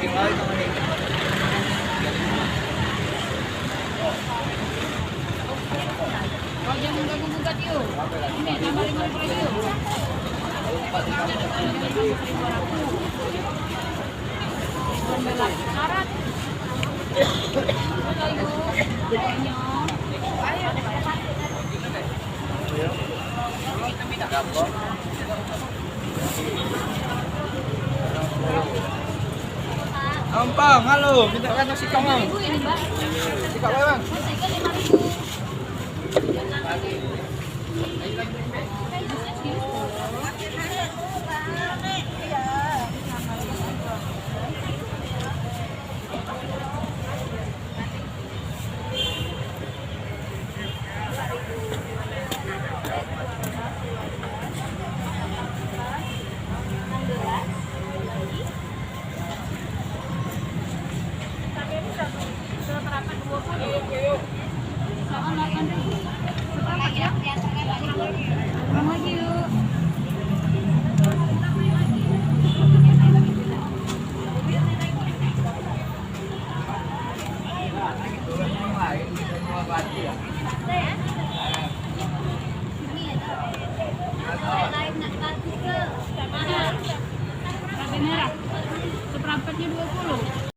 Oh, jangan ganggu-gugat yuk. Ini tambah 5.000 lagi yuk. Karat. Ampang, halo, minta kan si Kamang. Ibu ini, Mbak. Sikap Bang. Masih 5.000. Lain, kita cuma batu ya.